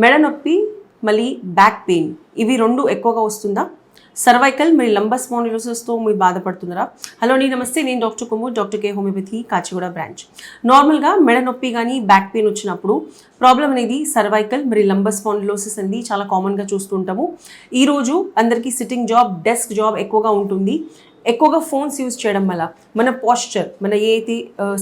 మెడ నొప్పి మళ్ళీ బ్యాక్ పెయిన్ ఇవి రెండు ఎక్కువగా వస్తుందా? సర్వైకల్ మరి లంబర్ స్పాండిలోసిస్తో మీరు బాధపడుతున్నారా? హలో అండి, నమస్తే. నేను డాక్టర్ కుము, డాక్టర్ కే హోమియోపతి, కాచిగూడ బ్రాంచ్. నార్మల్గా మెడ నొప్పి కానీ బ్యాక్ పెయిన్ వచ్చినప్పుడు ప్రాబ్లం అనేది సర్వైకల్ మరి లంబర్ స్పాండిలోసిస్ అనేది చాలా కామన్గా చూస్తుంటాము. ఈరోజు అందరికీ సిట్టింగ్ జాబ్, డెస్క్ జాబ్ ఎక్కువగా ఉంటుంది. ఎక్కువగా ఫోన్స్ యూజ్ చేయడం వల్ల మన పోస్చర్, మన ఏదైతే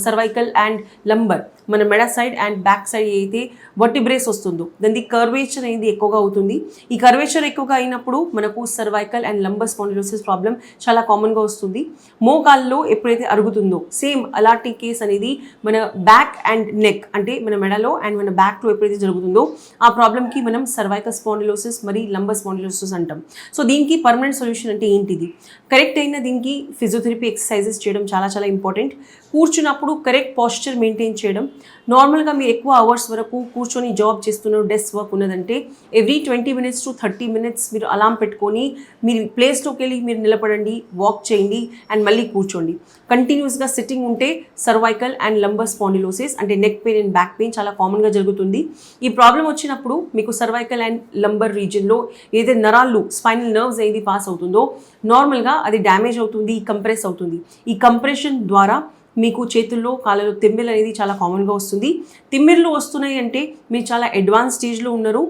సర్వైకల్ అండ్ లంబర్, మన మెడ సైడ్ అండ్ బ్యాక్ సైడ్ ఏదైతే వర్టిబ్రేస్ వస్తుందో దానికి కర్వేచర్ అనేది ఎక్కువగా అవుతుంది. ఈ కర్వేచర్ ఎక్కువగా అయినప్పుడు మనకు cervical and lumbar spondylosis problem చాలా కామన్గా వస్తుంది. మోకాల్లో ఎప్పుడైతే అరుగుతుందో సేమ్ అలాంటి కేస్ అనేది మన బ్యాక్ అండ్ నెక్, అంటే మన మెడలో అండ్ మన బ్యాక్లో ఎప్పుడైతే జరుగుతుందో ఆ ప్రాబ్లంకి మనం సర్వైకల్ స్పాండిలోసిస్ మరి లంబర్ స్పాండిలోసిస్ అంటాం. సో దీనికి పర్మనెంట్ సొల్యూషన్ అంటే ఏంటిది? కరెక్ట్ అయిన దీనికి ఫిజియోథెరపీ ఎక్సర్సైజెస్ చేయడం చాలా చాలా ఇంపార్టెంట్. కూర్చున్నప్పుడు కరెక్ట్ పోస్చర్ మెయింటైన్ చేయడం. నార్మల్గా మీరు ఎక్కువ అవర్స్ వరకు కూర్చొని జాబ్ చేస్తున్నారు, డెస్క్ వర్క్ ఉన్నదంటే ఎవ్రీ 20 minutes to 30 minutes మీరు అలారం పెట్టుకొని మీరు ప్లేస్లోకి వెళ్ళి మీరు నిలబడండి, వాక్ చేయండి అండ్ మళ్ళీ కూర్చోండి. కంటిన్యూస్గా సిట్టింగ్ ఉంటే సర్వైకల్ అండ్ లంబర్ స్పాండిలోసిస్ అంటే neck pain and back pain చాలా కామన్గా జరుగుతుంది. ఈ ప్రాబ్లం వచ్చినప్పుడు మీకు సర్వైకల్ అండ్ లంబర్ రీజియన్లో ఏదైతే నరాలు, స్పైనల్ నర్వ్స్ ఏది పాస్ అవుతుందో నార్మల్గా అది డ్యామేజ్ అవుతుంది, కంప్రెస్ అవుతుంది. ఈ కంప్రెషన్ ద్వారా మీకు చేతుల్లో, కాళ్ళలో తిమ్మిర్లు అనేది చాలా కామన్గా వస్తుంది. తిమ్మిర్లు వస్తున్నాయి అంటే మీరు చాలా అడ్వాన్స్ స్టేజ్లో ఉన్నారు.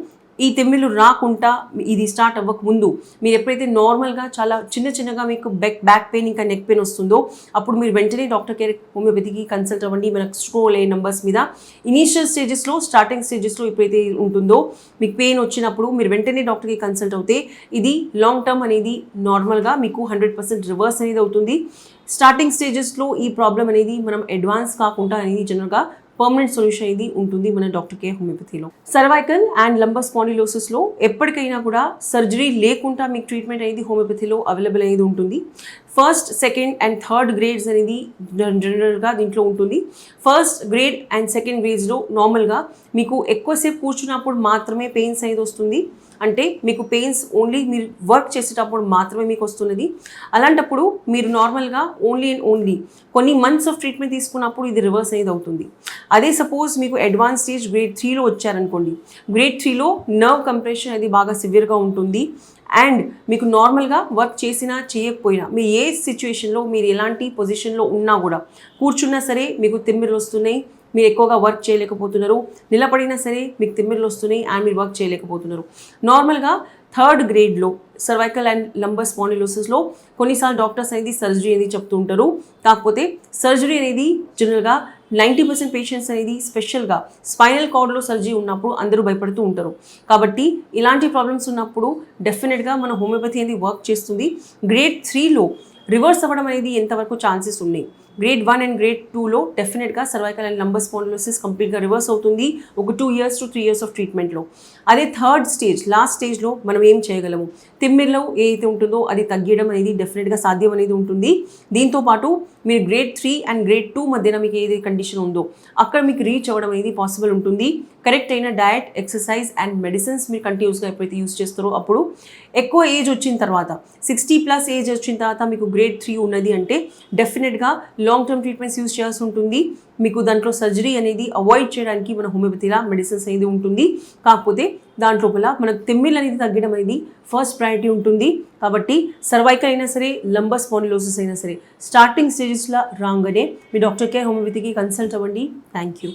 ఈ తిమ్మిర్లు రాకుండా ఇది స్టార్ట్ అవ్వక ముందు మీరు ఎప్పుడైతే నార్మల్గా చాలా చిన్నగా మీకు బ్యాక్ పెయిన్ ఇంకా నెక్ పెయిన్ వస్తుందో అప్పుడు మీరు వెంటనే డాక్టర్ కేర్ హోమియోపతికి కన్సల్ట్ అవ్వండి. మనకు స్క్రోల్ అయ్యే నెంబర్స్ మీద ఇనీషియల్ స్టేజెస్లో, స్టార్టింగ్ స్టేజెస్లో ఎప్పుడైతే ఉంటుందో మీకు పెయిన్ వచ్చినప్పుడు మీరు వెంటనే డాక్టర్కి కన్సల్ట్ అవుతే ఇది లాంగ్ టర్మ్ అనేది నార్మల్గా మీకు 100% రివర్స్ అనేది అవుతుంది. స్టార్టింగ్ స్టేజెస్లో ఈ ప్రాబ్లం అనేది మనం అడ్వాన్స్ కాకుండా అనేది జనరల్గా పర్మనెంట్ సొల్యూషన్ అనేది ఉంటుంది మన డాక్టర్ కేర్ హోమియోపతిలో. సర్వైకల్ అండ్ లంబర్ స్పాండిలోసిస్లో ఎప్పటికైనా కూడా సర్జరీ లేకుండా మీకు ట్రీట్మెంట్ అనేది హోమియోపతిలో అవైలబుల్ అనేది ఉంటుంది. First, second and third grades అనేది జనరల్గా దీంట్లో ఉంటుంది. ఫస్ట్ గ్రేడ్ అండ్ సెకండ్ గ్రేడ్స్లో నార్మల్గా మీకు ఎక్కువసేపు కూర్చున్నప్పుడు మాత్రమే పెయిన్స్ అనేది వస్తుంది. అంటే మీకు పెయిన్స్ ఓన్లీ మీరు వర్క్ చేసేటప్పుడు మాత్రమే మీకు వస్తున్నది. అలాంటప్పుడు మీరు నార్మల్గా ఓన్లీ అండ్ ఓన్లీ కొన్ని మంత్స్ ఆఫ్ ట్రీట్మెంట్ తీసుకున్నప్పుడు ఇది రివర్స్ అనేది అవుతుంది. అదే సపోజ్ మీకు అడ్వాన్స్ స్టేజ్ గ్రేడ్ 3లో వచ్చారనుకోండి, గ్రేడ్ 3లో నర్వ్ కంప్రెషన్ అనేది బాగా సివియర్గా ఉంటుంది. అండ్ మీకు నార్మల్గా వర్క్ చేసినా చేయకపోయినా మీ ఏ సిచ్యువేషన్లో మీరు ఎలాంటి పొజిషన్లో ఉన్నా కూడా, కూర్చున్నా సరే మీకు తిమ్మిర్లు వస్తున్నాయి, మీరు ఎక్కువగా వర్క్ చేయలేకపోతున్నారు, నిలబడినా సరే మీకు తిమ్మిర్లు వస్తున్నాయి అండ్ మీరు వర్క్ చేయలేకపోతున్నారు. నార్మల్గా థర్డ్ గ్రేడ్లో సర్వైకల్ అండ్ లంబర్ స్పాండిలోసిస్లో కొన్నిసార్లు డాక్టర్స్ అనేది సర్జరీ అనేది చెప్తూ ఉంటారు. కాకపోతే సర్జరీ అనేది జనరల్గా 90% పేషెంట్స్ అనేది స్పెషల్గా స్పైనల్ కార్డ్లో సర్జరీ ఉన్నప్పుడు అందరూ భయపడుతూ ఉంటారు. కాబట్టి ఇలాంటి ప్రాబ్లమ్స్ ఉన్నప్పుడు డెఫినెట్గా మన హోమియోపతి అనేది వర్క్ చేస్తుంది. గ్రేడ్ 3లో రివర్స్ అవ్వడం అనేది ఎంతవరకు ఛాన్సెస్ ఉన్నాయి? గ్రేడ్ 1 అండ్ గ్రేడ్ 2లో డెఫినెట్గా సర్వైకల్ అండ్ లంబర్ స్పాండిలోసిస్ కంప్లీట్గా రివర్స్ అవుతుంది ఒక 2 years to 3 years ఆఫ్ ట్రీట్మెంట్లో. అదే థర్డ్ స్టేజ్, లాస్ట్ స్టేజ్లో మనం ఏం చేయగలము? తిమ్మిర్లో ఏదైతే ఉంటుందో అది తగ్గడం అనేది డెఫినెట్గా సాధ్యం అనేది ఉంటుంది. దీంతోపాటు మీరు గ్రేడ్ 3 అండ్ గ్రేడ్ 2 మధ్యన మీకు ఏదైతే కండిషన్ ఉందో అక్కడ మీకు రీచ్ అవ్వడం అనేది పాసిబుల్ ఉంటుంది. కరెక్ట్ అయిన డయట్, ఎక్సర్సైజ్ అండ్ మెడిసిన్స్ మీరు కంటిన్యూస్గా ఎప్పుడైతే యూజ్ చేస్తారో అప్పుడు ఎక్కువ ఏజ్ వచ్చిన తర్వాత 60+ ఏజ్ వచ్చిన తర్వాత మీకు గ్రేడ్ 3 ఉన్నది అంటే డెఫినెట్గా లాంగ్ టర్మ్ ట్రీట్మెంట్స్ యూజ్ చేయాల్సి ఉంటుంది. మీకు దాంట్లో సర్జరీ అనేది అవాయిడ్ చేయడానికి మన హోమియోపతిలా మెడిసిన్స్ అనేది ఉంటుంది. కాకపోతే దాంట్లోపల మనకు తిమ్మిర్లు అనేది తగ్గడం అనేది ఫస్ట్ ప్రయారిటీ ఉంటుంది. కాబట్టి సర్వైకల్ అయినా సరే, లంబర్ స్పాండిలోసిస్ అయినా సరే స్టార్టింగ్ స్టేజెస్లో రాగానే మీ డాక్టర్ కేర్ హోమియోపతికి కన్సల్ట్ అవ్వండి. Thank you.